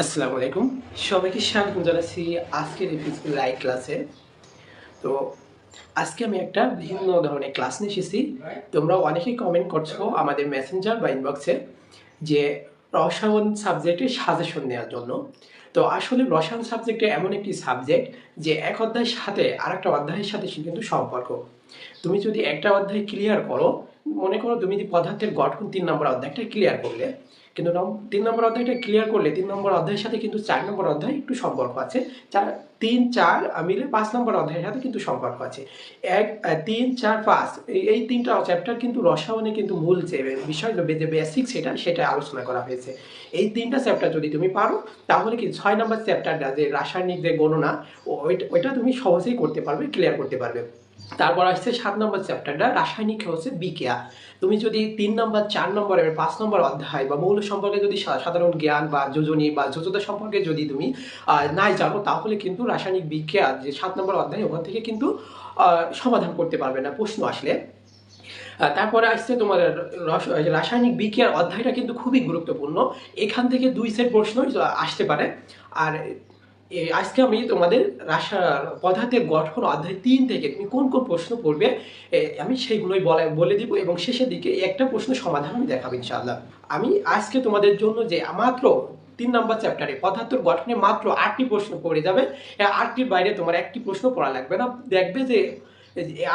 আসসালামু আলাইকুম। সবাইকে স্বাগতম জানাচ্ছি আজকের এই ফিজিক্যাল লাইভ ক্লাসে। তো আজকে আমি একটা ভিন্ন ধরনের ক্লাস নিয়ে এসেছি। তোমরা অনেকেই কমেন্ট করছো আমাদের মেসেঞ্জার বা ইনবক্সে যে রসায়ন সাবজেক্টের সাজেশন নেওয়ার জন্য। তো আসলে রসায়ন সাবজেক্টে এমন একটি সাবজেক্ট যে এক অধ্যায়ের সাথে আরেকটা অধ্যায়ের সাথে কিন্তু সম্পর্ক। তুমি যদি একটা অধ্যায় ক্লিয়ার করো, মনে করো তুমি যদি পদার্থের গঠন ৩ নম্বর অধ্যায়টা ক্লিয়ার করলে, কিন্তু ৩ নম্বর অধ্যায়টা ক্লিয়ার করলে ৩ নম্বর অধ্যায়ের সাথে কিন্তু ৪ নম্বর অধ্যায় একটু সম্পর্ক আছে। ৩, ৪ মিলে ৫ নম্বর অধ্যায়ের সাথে কিন্তু সম্পর্ক আছে। ১, ৩, ৪, ৫ এই ৩টা চ্যাপ্টার কিন্তু রসায়নে কিন্তু মূল যে বিষয় যে বেসিক সেটা আলোচনা করা হয়েছে। এই ৩টা চ্যাপ্টার যদি তুমি পারো তাহলে কি ৬ নম্বর চ্যাপ্টারটা যে রাসায়নিক যে গণনা ওইটা তুমি সহজেই করতে পারবে, ক্লিয়ার করতে পারবে। তারপর আসছে ৭ নম্বর চ্যাপ্টারটা রাসায়নিক হচ্ছে বিক্রিয়া। তুমি যদি ৩ নম্বর, ৪ নম্বর এবং ৫ নম্বর অধ্যায় বা মৌল সম্পর্কে যদি সাধারণ জ্ঞান বা যোজনী বা যোজতা সম্পর্কে যদি তুমি নাই জানো, তাহলে কিন্তু রাসায়নিক বিক্রিয়া যে ৭ নম্বর অধ্যায় ওখান থেকে কিন্তু সমাধান করতে পারবে না প্রশ্ন আসলে। তারপরে আসছে তোমার রাসায়নিক বিক্রিয়ার অধ্যায়টা কিন্তু খুবই গুরুত্বপূর্ণ। এখান থেকে ২ সেট প্রশ্ন আসতে পারে। আর আজকে আমি তোমাদের পদার্থের গঠন অধ্যায় ৩ থেকে তুমি কোন কোন প্রশ্ন পড়বে আমি সেইগুলোই বলে দিব, এবং শেষের দিকে একটা প্রশ্ন সমাধান আমি দেখাবো ইনশাআল্লাহ। আমি আজকে তোমাদের জন্য যে মাত্র ৩ নম্বর চ্যাপ্টারে পদার্থের গঠনে মাত্র ৮টি প্রশ্ন পড়ে যাবে। ৮টির বাইরে তোমার একটি প্রশ্ন পড়া লাগবে না। দেখবে যে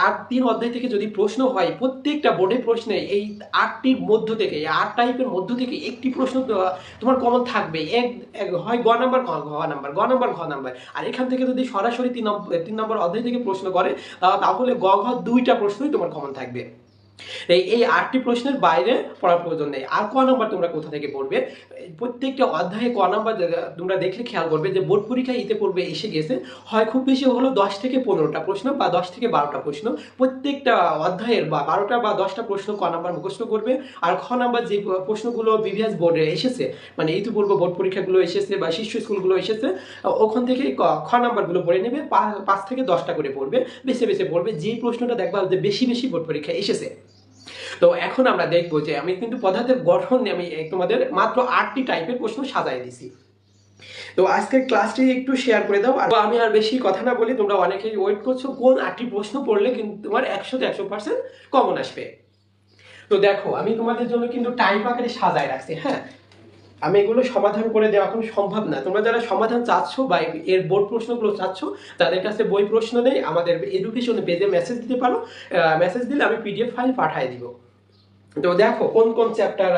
৮ ৩ অধ্যায় থেকে যদি প্রশ্ন হয়, প্রত্যেকটা বোর্ডের প্রশ্নে এই ৮টির মধ্য থেকে, ৮ টাইপের মধ্য থেকে একটি প্রশ্ন তোমার কমন থাকবে। হয় গ নাম্বার, ঘ নাম্বার, ঘ নাম্বার। আর এখান থেকে যদি সরাসরি ৩ নম্বর অধ্যায় থেকে প্রশ্ন করে, তাহলে গ ঘ ২টা প্রশ্নই তোমার কমন থাকবে। এই ৮টি প্রশ্নের বাইরে পড়ার প্রয়োজন নেই। আর ক নাম্বার তোমরা কোথা থেকে পড়বে, প্রত্যেকটা অধ্যায়ে ক নাম্বার তোমরা দেখলে খেয়াল করবে যে বোর্ড পরীক্ষায় ইতে পড়বে এসে গেছে, হয় খুব বেশি হলো ১০ থেকে ১৫টা প্রশ্ন বা ১০ থেকে ১২টা প্রশ্ন। প্রত্যেকটা অধ্যায়ের বা ১২টা বা ১০টা প্রশ্ন ক নাম্বার মুখস্থ করবে। আর খ নাম্বার যে প্রশ্নগুলো বিভিএস বোর্ডে এসেছে, মানে ইতিপূর্ব বোর্ড পরীক্ষাগুলো এসেছে বা শীর্ষ স্কুলগুলো এসেছে, ওখান থেকে খ নাম্বারগুলো পড়ে নেবে। ৫ থেকে ১০টা করে পড়বে, বেছে বেছে পড়বে যেই প্রশ্নটা দেখবা যে বেশি বেশি বোর্ড পরীক্ষায় এসেছে। তো এখন আমরা দেখবো যে আমি কিন্তু পদার্থের গঠন নিয়ে আমি তোমাদের মাত্র ৮টি টাইপের প্রশ্ন সাজাই দিছি। তো আজকের ক্লাসটি একটু শেয়ার করে দাও। আর আমি আর বেশি কথা না বলি, তোমরা অনেকেই ওয়েট করছো কোন ৮টি প্রশ্ন পড়লে কিন্তু তোমার ১০০% কমন আসবে। তো দেখো, আমি তোমাদের জন্য কিন্তু টাইপ আকারে সাজায় রাখছি। হ্যাঁ, আমি এগুলো সমাধান করে দেওয়া এখন সম্ভব না। তোমরা যারা সমাধান চাচ্ছ বা এর বোর্ড প্রশ্নগুলো চাচ্ছ, তাদের কাছে বই প্রশ্ন নেই, আমাদের এডুকেশন পেজে মেসেজ দিতে পারো। মেসেজ দিলে আমি পিডিএফ ফাইল পাঠিয়ে দিব। তো দেখো কোন কোন চ্যাপ্টার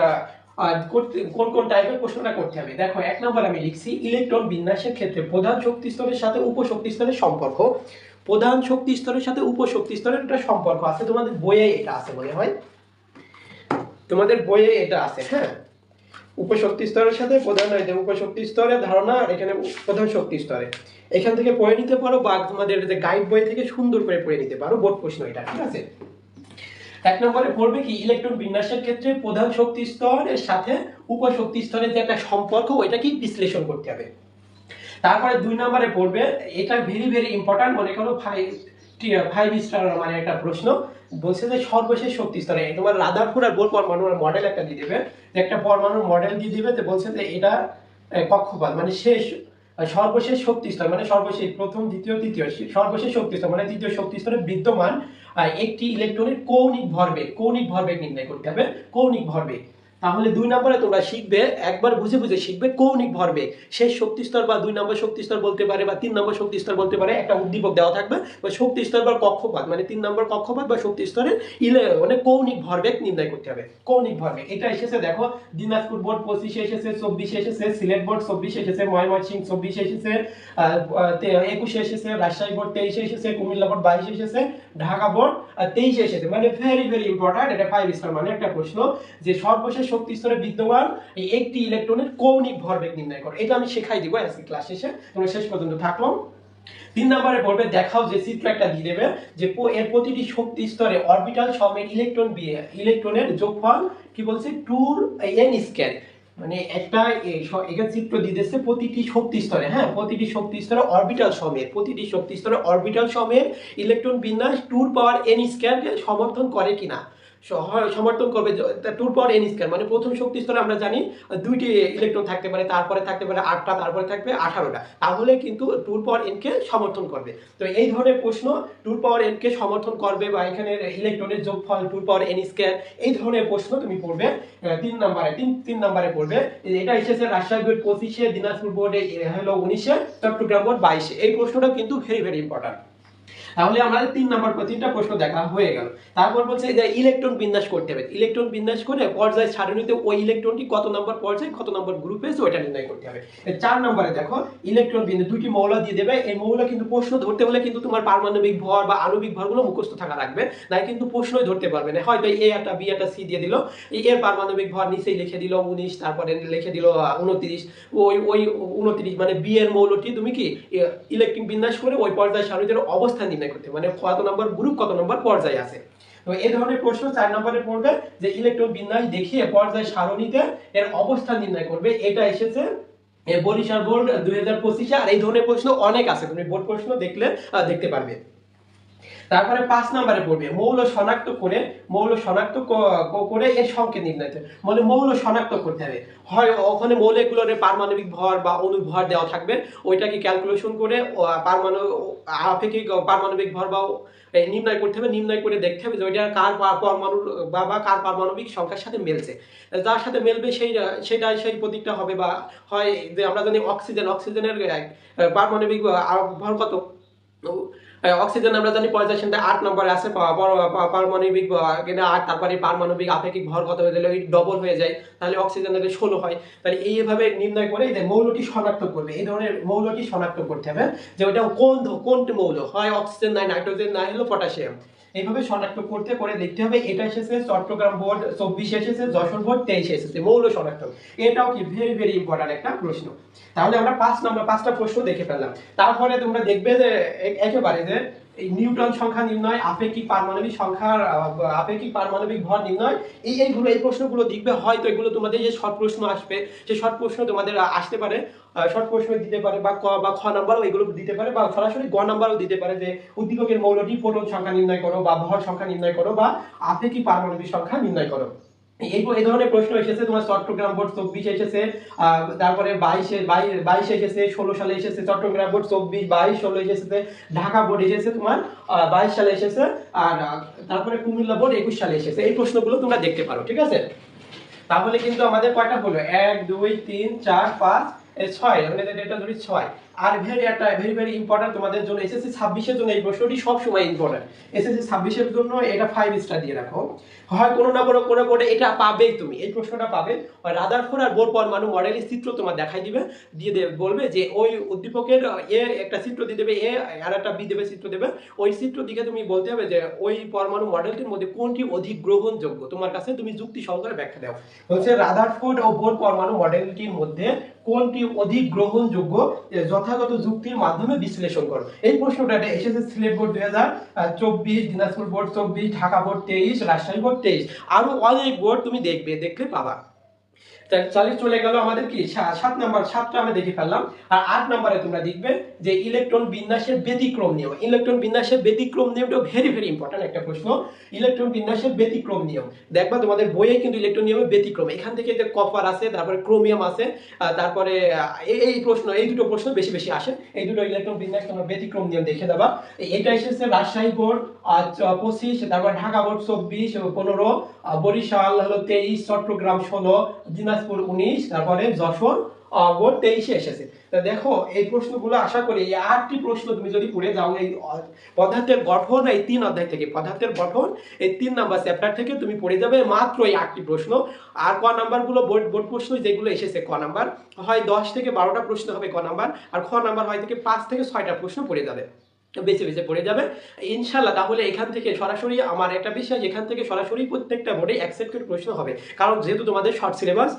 কোন কোন টাইপের প্রশ্নটা করতে হবে। দেখো ১ নম্বর আমি লিখছি ইলেকট্রন বিন্যাসের ক্ষেত্রে প্রধান শক্তি স্তরের সাথে উপশক্তি স্তরের সম্পর্ক। প্রধান শক্তি স্তরের সাথে উপশক্তি স্তরের একটা সম্পর্ক আছে, তোমাদের বইয়ে এটা আছে মনে হয়, তোমাদের বইয়ে এটা আছে। হ্যাঁ, উপশক্তি স্তরের সাথে প্রধান উপশক্তি স্তরের ধারণা, আর এখানে প্রধান শক্তি স্তরে। এখান থেকে পড়ে নিতে পারো বা তোমাদের যে গাইড বই থেকে সুন্দর করে পড়ে নিতে পারো বোর্ড প্রশ্ন এটা, ঠিক আছে। ১ নম্বরে পড়বে কি ইলেকট্রন বিন্যাসের ক্ষেত্রে প্রধান শক্তি স্তরের সাথে উপশক্তি স্তরের যে একটা সম্পর্ক, ওইটা কি বিশ্লেষণ করতে হবে। তারপরে ২ নম্বরে পড়বে, এটা ভেরি ভেরি ইম্পর্টেন্ট, মনে করো 5 স্টার মানে একটা প্রশ্ন বলছে যে সর্বশেষ শক্তি স্তরে তোমার রাদারফোর্ড আর বোর পরমাণুর মডেল একটা দিয়ে দেবে, একটা পরমাণুর মডেল দিয়ে দিবে, যে বলছে যে এটা কক্ষপথ মানে শেষ সর্বশেষ শক্তি স্তর, মানে সর্বশেষ প্রথম দ্বিতীয় তৃতীয় সর্বশেষ শক্তি স্তর মানে তৃতীয় শক্তি স্তরে বিদ্যমান একটি ইলেকট্রনের কৌণিক ভরবেগ নির্ণয় করতে হবে, কৌণিক ভরবেগ। তাহলে ২ নম্বরে তোমরা শিখবে, একবার বুঝে বুঝে শিখবে কৌণিক ভরবেগ। শেষ শক্তি স্তর বা ২ নম্বর শক্তি স্তর বলতে পারে বা ৩ নম্বর শক্তি স্তর বলতে পারে, একটা উদ্দীপক দেওয়া থাকবে, বা শক্তি স্তর বা কক্ষপথ মানে ৩ নম্বর কক্ষপথ বা শক্তি স্তরের মানে কৌণিক ভরবেগ নির্ণয় করতে হবে। কৌণিক ভরবেগ এটা এসেছে, দেখো দিনাজপুর বোর্ড 25 এসেছে, 24 এসেছে, সিলেট বোর্ড 24 এসেছে, ময়মনসিংহ 24 এসেছে, 21 এসেছে, রাজশাহী বোর্ড 23 এসেছে, কুমিল্লা বোর্ড 22 এসেছে, ঢাকা বোর্ড 23 এসেছে। মানে ভেরি ভেরি ইম্পর্টেন্ট, এটা 5 স্টার মানে একটা প্রশ্ন যে সর্বশেষ শক্তি স্তরে বিদ্যমান একটি ইলেকট্রনের কৌণিক ভরবেগ নির্ণয় করো। এটা আমি শেখাই দিব আজকে ক্লাস শেষে, তোমরা শেষ পর্যন্ত থাকলো। ৩ নম্বরে পড়বে, দেখাও যে চিত্র একটা দিয়ে দেবে যে এর প্রতিটি শক্তি স্তরে অরবিটাল সমেত ইলেকট্রনের যোগফল কি বলছে 2n², মানে একটা এখানে চিত্র দিয়ে দিচ্ছে প্রতিটি শক্তি স্তরে। হ্যাঁ, প্রতিটি শক্তি স্তরে অরবিটাল সমেত ইলেকট্রন বিন্যাস 2n² কে সমর্থন করে কিনা। সমর্থন করবে 2 পাওয়ার n স্কয়ার, মানে প্রথম শক্তি স্তরে আমরা জানি 2টি ইলেকট্রন থাকতে পারে, তারপরে থাকতে পারে 8টা, তারপরে থাকবে 18টা, তাহলে কিন্তু 2 পাওয়ার n কে সমর্থন করবে। তো এই ধরনের প্রশ্ন 2 পাওয়ার n কে সমর্থন করবে বা এখানে ইলেকট্রনের যোগফল 2 পাওয়ার n স্কয়ার, এই ধরনের প্রশ্ন তুমি পড়বে 3 নম্বরে পড়বে। এটা এসেছে রাজশাহী বোর্ড 25-এ, দিনাজপুর বোর্ডে হলো 19-এ, চট্টগ্রাম বোর্ড 22-এ। এই প্রশ্নটা কিন্তু ভেরি ইম্পর্টেন্ট। তাহলে আমাদের 3টা প্রশ্ন দেখা হয়ে গেল। তারপর বলছে যে ইলেকট্রন বিন্যাস করতে হবে। ইলেকট্রন বিন্যাস করে পর্যায় সারণীতে ওই ইলেকট্রনটি কত নম্বর পর্যায়ে কত নম্বর গ্রুপে আছে ওটা নির্ণয় করতে হবে। 4 নম্বরে দেখো ইলেকট্রন বিন্যাস, দুটি মৌল দিয়ে দেবে। এই মৌল কিন্তু প্রশ্ন ধরতে হলে কিন্তু তোমার পারমাণবিক ভর বা আণবিক ভরগুলো মুখস্থ থাকা লাগবে, নাই কিন্তু প্রশ্নই ধরতে পারবে না। হয়তো এ একটা বি একটা সি দিয়ে দিল, এর পারমাণবিক ভর নিচেই লিখে দিল 19, তারপরে লিখে দিল 29, ওই 29 মানে বি এর মৌলটি তুমি কি ইলেকট্রন বিন্যাস করে ওই পর্যায় সারণীতে অবস্থান নির্ণয় করতে, মানে কত নম্বর গ্রুপ কত নম্বর পর্যায়ে আছে। তো এই ধরনের প্রশ্ন 4 নম্বরে পড়বে যে ইলেকট্রন বিন্যাস দেখিয়ে পর্যায় সারণীতে এর অবস্থান নির্ণয় করবে। এটা এসেছে বরিশাল বোর্ড 2025-এ। আর এই ধরনের প্রশ্ন অনেক আছে, তুমি বোর্ড প্রশ্ন দেখলে দেখতে পারবে। তারপরে 5 নম্বরে পড়বে মৌল শনাক্ত করে এর সংকেত নির্ণয় করতে, মানে মৌল শনাক্ত করতে হবে। হয় ওখানে মৌলগুলোর পারমাণবিক ভর বা অণু ভর দেওয়া থাকবে, ওইটাকে ক্যালকুলেশন করে আপেক্ষিক পারমাণবিক ভর বা নির্ণয় করতে হবে। নির্ণয় করে দেখতে হবে যে ওইটা কার পরমাণু বা কার পারমাণবিক সংখ্যার সাথে মিলছে। যার সাথে মিলবে সেই প্রতীকটা হবে। বা হয় যে আমরা জানি অক্সিজেনের পারমাণবিক ভর কত, অক্সিজেন আমরা জানি পর্যায় সারণীতে 8 নম্বরে আছে, পারমাণবিক 8, তারপরে পারমাণবিক আপেক্ষিক ভর কত হয়ে গেলে ওই ডবল হয়ে যায়, তাহলে অক্সিজেনের 16 হয়। তাহলে এইভাবে নির্ণয় করে যে মৌলটি শনাক্ত করবে, এই ধরনের মৌলটি শনাক্ত করতে হবে যে ওটা কোনটি মৌল, হয় অক্সিজেন নাই নাইট্রোজেন নাই হলো পটাশিয়াম। এইভাবে শনাক্ত করে দেখতে হবে। এটা এসেছে চট্টগ্রাম বোর্ড 24 এসেছে, যশোর বোর্ড 23 এসেছে মৌল শনাক্ত। এটাও কি ভেরি ইম্পর্টেন্ট একটা প্রশ্ন। তাহলে আমরা 5টা প্রশ্ন দেখে ফেললাম। তারপরে তোমরা দেখবে যে একেবারে যে এই নিউটন সংখ্যা নির্ণয়, আপেক্ষিক পারমাণবিক ভর নির্ণয়, এই প্রশ্নগুলো দেখবে। হয়তো এগুলো তোমাদের যে শর্ট প্রশ্ন আসবে, সেই শর্ট প্রশ্ন তোমাদের আসতে পারে, শর্ট প্রশ্ন দিতে পারে, বা খ নাম্বারও এগুলো দিতে পারে, বা সরাসরি গ নাম্বারও দিতে পারে যে উদ্দীপকের মৌলটি প্রোটন সংখ্যা নির্ণয় করো, বা ভর সংখ্যা নির্ণয় করো, বা আপেক্ষিক পারমাণবিক সংখ্যা নির্ণয় করো। এই ধরনের প্রশ্ন এসেছে তোমার চট্টগ্রাম বোর্ড 24 এসেছে, তারপরে 22 এসেছে, 16 সালে এসেছে চট্টগ্রাম বোর্ড 24, 22, 16 এসেছে ঢাকা বোর্ড এসেছে তোমার 22 সালে এসেছে, আর তারপরে কুমিল্লা বোর্ড 21 সালে এসেছে। এই প্রশ্নগুলো তোমরা দেখতে পারো, ঠিক আছে। তাহলে কিন্তু আমাদের কয়টা হলো 1 2 3 4 5 6, মানে এটা ধরি 6। আর ভেরি ইম্পর্টেন্ট তোমাদের জন্য এসএসসি 26 এর জন্য এই প্রশ্নটি সব সময় ইম্পর্টেন্ট। এসএসসি 26 এর জন্য এটা 5 স্টার দিয়ে রাখো। হয় কোনো না কোনো বোর্ডে এটা পাবেই, তুমি এই প্রশ্নটা পাবে। রাদারফোর্ড আর বোর পরমাণু মডেলের চিত্র তোমার দেখাই দিবে, বলবে যে ওই উদ্দীপকের এ একটা চিত্র দিয়ে দেবে, এ আর একটা বি দেবে, চিত্র দেবে। ওই চিত্র দিকে তুমি বলতে হবে যে ওই পরমাণু মডেলটির মধ্যে কোনটি অধিক গ্রহণযোগ্য, তোমার কাছে তুমি যুক্তি সহকারে ব্যাখ্যা দাও। বলছে রাদারফোর্ড ও বোর পরমাণু মডেলটির মধ্যে কোনটি অধিক গ্রহণযোগ্য, যথাযথ যুক্তির মাধ্যমে বিশ্লেষণ করো। এই প্রশ্নটা এসেছে Sylhet board 2024, Dinajpur board 24, Dhaka board 23, Rajshahi board 23, আরো অনেক বোর্ড তুমি দেখলে পাবা। চলে গেল আমাদের কি 7টা আমরা দেখে ফেললাম। আর 8 নম্বরে তোমরা দেখবে যে ইলেকট্রন বিন্যাসের ব্যতিক্রম নিয়ম। ইলেকট্রন বিন্যাসের ব্যতিক্রম নিয়মটা ভেরি ইম্পর্টেন্ট একটা প্রশ্ন। ইলেকট্রন বিন্যাসের ব্যতিক্রম নিয়ম দেখবা তোমাদের বইয়ে কিন্তু ইলেকট্রন নিয়মের ব্যতিক্রম, এখান থেকে যে কপার আছে, তারপরে ক্রোমিয়াম আছে, তারপরে এই দুটো প্রশ্ন বেশি আসে। এই দুটো ইলেকট্রন বিন্যাস তোমরা ব্যতিক্রম নিয়ম দেখে দেবা। এটা এসেছে রাজশাহী বোর্ড 25, তারপর ঢাকা বোর্ড 24, 15, বরিশাল হলো 23, চট্টগ্রাম 16, দিনাজপুর 19, তারপরে যশোর বোর্ড 23 এসেছে। তা দেখো এই প্রশ্নগুলো আশা করি এই 8টি প্রশ্ন তুমি যদি পড়ে যাও এই পদার্থের গঠন, এই 3 অধ্যায় থেকে পদার্থের গঠন, এই 3 নাম্বার চ্যাপ্টার থেকে তুমি পড়ে যাবে মাত্র এই 8টি প্রশ্ন। আর ক নাম্বারগুলো বোর্ড প্রশ্ন যেগুলো এসেছে, ক নাম্বার হয় 10 থেকে 12টা প্রশ্ন হবে ক নাম্বার, আর খ নাম্বার হয় থেকে 5 থেকে 6টা প্রশ্ন পড়ে যাবে, বেছে পড়ে যাবে ইনশাল্লাহ। তাহলে এখান থেকে সরাসরি আমার একটা বিশ্বাস, এখান থেকে সরাসরি প্রত্যেকটা বোর্ডে অ্যাকসেপ্টেড প্রশ্ন হবে, কারণ যেহেতু তোমাদের শর্ট সিলেবাস,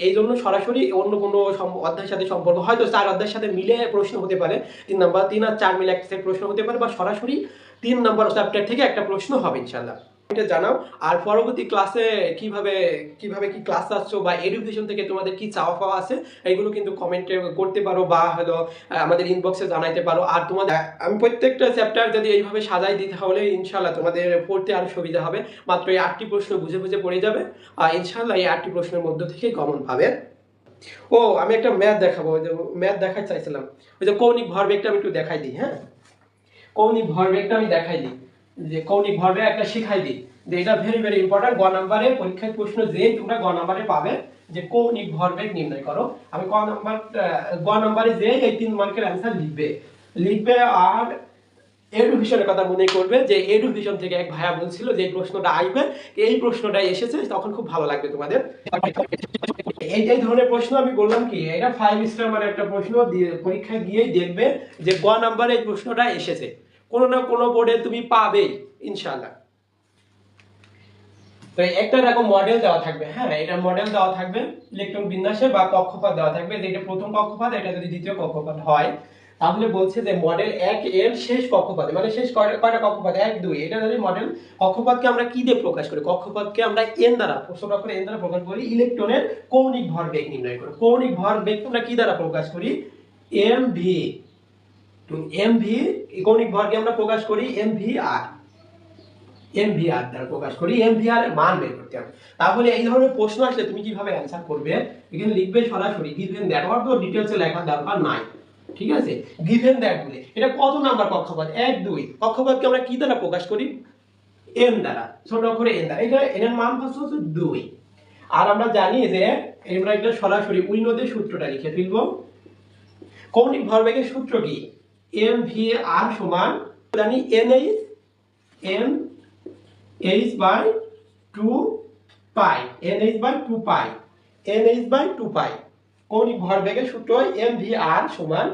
এই জন্য সরাসরি অন্য কোনো অধ্যায়ের সাথে সম্পর্ক, হয়তো 4 অধ্যায়ের সাথে মিলে প্রশ্ন হতে পারে, 3 আর 4 মিলে এক সেট প্রশ্ন হতে পারে, বা সরাসরি 3 নম্বর চ্যাপ্টার থেকে একটা প্রশ্ন হবে ইনশাল্লাহ। এটা জানাও। আর পরবর্তী ক্লাসে কিভাবে কিভাবে কি ক্লাস আসছো বা এডুকেশন থেকে তোমাদের কি চাওয়া পাওয়া আছে এগুলো কিন্তু কমেন্টে করতে পারো বা হলো আমাদের ইনবক্সে জানাইতে পারো। আর তোমাদের আমি প্রত্যেকটা চ্যাপ্টার যদি এইভাবে সাজাই দিই তাহলে ইনশাল্লাহ তোমাদের পড়তে আরো সুবিধা হবে। মাত্র এই 8টি প্রশ্ন বুঝে বুঝে পড়ে যাবে আর ইনশাল্লাহ এই 8টি প্রশ্নের মধ্য থেকে কমন পাবে। ও আমি একটা ম্যাথ দেখাবো, ওই যে ম্যাথ দেখাই চাইছিলাম, ওই যে কৌণিক ভরবেগটা আমি একটু দেখাই দিই। হ্যাঁ, কৌণিক ভরবেগটা আমি দেখাই দিই, যে কৌণিক ভরবেগ একটা শিখাই দিই, যে এটা ভেরি ভেরি ইম্পর্টেন্ট। গ নাম্বারে পরীক্ষায় প্রশ্ন যে তোমরা গ নাম্বারে পাবে যে কৌণিক ভরবেগ নির্ণয় করো। আমি গ নাম্বারে যে এই 3 মার্কের অ্যান্সার লিখবে। আর এডুকেশনের কথা মনে করবে যে এডুকেশন থেকে এক ভাইয়া বলছিল যে এই প্রশ্নটা আসবে, এই প্রশ্নটাই এসেছে, তখন খুব ভালো লাগবে তোমাদের। এই ধরনের প্রশ্ন আমি বললাম কি এটা 5 স্টার মানে একটা প্রশ্ন দিয়ে পরীক্ষায় গিয়েই দেখবে যে গ নাম্বারে এই প্রশ্নটা এসেছে, কোনো না কোনো বোর্ডে তুমি পাবেই ইনশাআল্লাহ। তো একটা এরকম মডেল দেওয়া থাকবে। হ্যাঁ, এটা মডেল দেওয়া থাকবে ইলেকট্রন বিন্যাসে বা কক্ষপথ দেওয়া থাকবে, যে এটা প্রথম কক্ষপথ, এটা যদি দ্বিতীয় কক্ষপথ হয় তাহলে বলছে যে মডেল 1 এর শেষ কক্ষপথে, মানে শেষ কয়টা কক্ষপথ 1 2, এটা যদি মডেল কক্ষপথকে আমরা কি দিয়ে প্রকাশ করি, কক্ষপথকে আমরা n দ্বারা ছোট করে n দ্বারা প্রকাশ করি। ইলেকট্রনের কৌণিক ভরবেগ নির্ণয় করি। কৌণিক ভরবেগ আমরা কি দ্বারা প্রকাশ করি, mv। তো mv কৌণিক ভরকে আমরা প্রকাশ করি mvr, এমভিআর দ্বারা প্রকাশ করি। এমভিআর এর মান বের করতে হবে। তাহলে এই ধরনের প্রশ্ন আসলে তুমি কিভাবে অ্যানসার করবে, এখানে লিখবে সরাসরি গিভেন দ্যাট, অত ডিটেইলসে লেখার দরকার নাই, ঠিক আছে। গিভেন দ্যাট বলে এটা কত নাম্বার কক্ষপথ 1 2, কক্ষপথকে আমরা কি দ্বারা প্রকাশ করি, এন দ্বারা, ছোট করে এন দ্বারা। এটা এর মান হচ্ছে 2। আর আমরা জানি যে আমরা এটা সরাসরি উইনোদের সূত্রটা লিখে ফেলবো। কৌণিক ভরবেগের সূত্র কি, mvr সমান জানি n h by 2 pi, nh by 2 pi, nh by 2 pi। কৌণিক ভরবেগের সূত্র হয় mvr সমান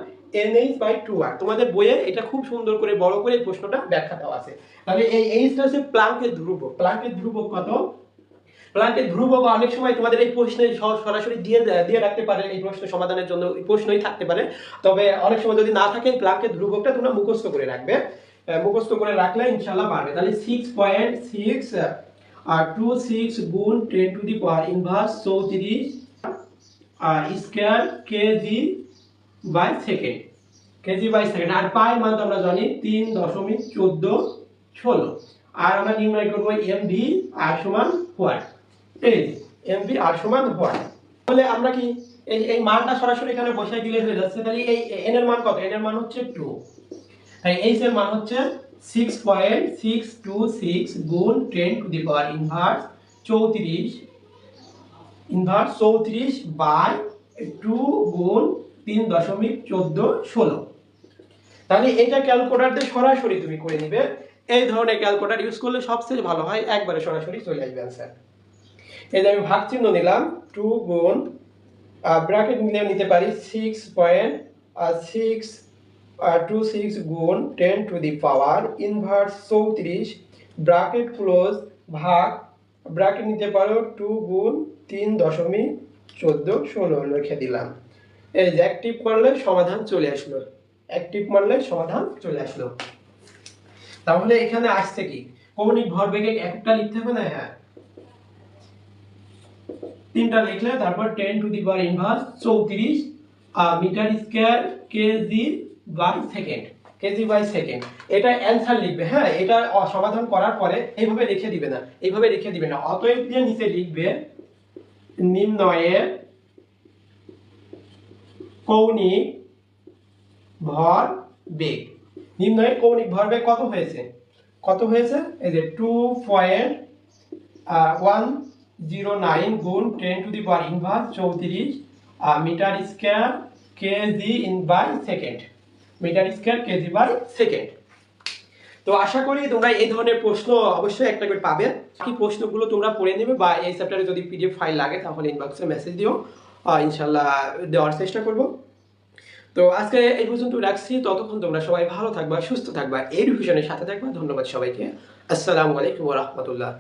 nh by 2r। তোমাদের বইয়ে এটা খুব সুন্দর করে বড় করে এই প্রশ্নটা ব্যাখ্যা দেওয়া আছে। তাহলে এই h টা হচ্ছে প্লাঙ্কের ধ্রুবক। প্লাঙ্কের ধ্রুবক কত, প্লাঙ্কের ধ্রুবক অনেক সময় তোমাদের এই প্রশ্নে সরাসরি দিয়ে রাখতে পারে, এই প্রশ্ন সমাধানের জন্য এই প্রশ্নই থাকতে পারে। তবে অনেক সময় যদি না থাকে প্লাঙ্কের ধ্রুবকটা তোমরা মুখস্থ করে রাখবে, মুখস্থ করে রাখলে ইনশাআল্লাহ পারবে। তাহলে 6.6 আর 26 গুণ 10 to the power inverse 34 square kg by second, kg by second. আর পাই মান তো আমরা জানি 3.1416। আর আমরা নির্ণয় করব এমভি আর সমান হোয়াট, এই এমভি আর সমান হোয়াট। তাহলে আমরা কি এই মানটা সরাসরি এখানে বসাই দিলে হয়ে যাচ্ছে। তাহলে এই n এর মান কত, n এর মান হচ্ছে 2, তাই h এর মান হচ্ছে 6.626 গুণ 10 to the power inverse 34 by 2 গুণ 3.1416। তাহলে এটা ক্যালকুলেটর দিয়ে সরাসরি তুমি করে নিবে। এই ধরনের ক্যালকুলেটর ইউজ করলে সবচেয়ে ভালো হয়, একবারে সরাসরি চলে আসবে आंसर। এই যে আমি ভাগ চিহ্ন নিলাম, 2 গুণ ব্র্যাকেট নিতে পারি 6.626 গুণ 10 to the power inverse 34 bracket close ভাগ ব্র্যাকেট নিতে পারো 2 গুণ 3.1416 লিখে দিলাম। এই যে অ্যাক্টিভ করলে সমাধান চলে আসলো, অ্যাক্টিভ মারলে সমাধান চলে আসলো। তাহলে এখানে আসছে কি, কৌণিক ভরবেগে একটা লিখতে হবে না, হ্যাঁ 3টা লিখলে তারপর 10 to the power inverse 34 metre square kg by second, kg by second. এটা অ্যানসার লিখবে। হ্যাঁ, এটা সমাধান করার পরে এইভাবে লিখে দিবে না, এইভাবে লিখে দিবে না, অতএব দিয়ে নিচে লিখবে নিম্নয়ে কৌণিক ভরবেগ। নিম্নয়ে কৌণিক ভরবেগ কত হয়েছে, কত হয়েছে, এই যে 2.109 গুণ 10 to the power inverse 34 metre square kg in by second, metre square kg by second. তো আশা করি তোমরা এই ধরনের প্রশ্ন অবশ্যই একটা করে পাবে। বাকি প্রশ্নগুলো তোমরা পড়ে নেবে বা এই চ্যাপ্টারে যদি পিডিএফ ফাইল লাগে তাহলে ইনবক্সে মেসেজ দিও, ইনশাআল্লাহ দেওয়ার চেষ্টা করব। তো আজকে এই পর্যন্ত রাখছি, ততক্ষণ তোমরা সবাই ভালো থাকবা, সুস্থ থাকবা, এডুকেশনের সাথে থাকবা। ধন্যবাদ সবাইকে। আসসালামু আলাইকুম ওয়া রাহমাতুল্লাহ।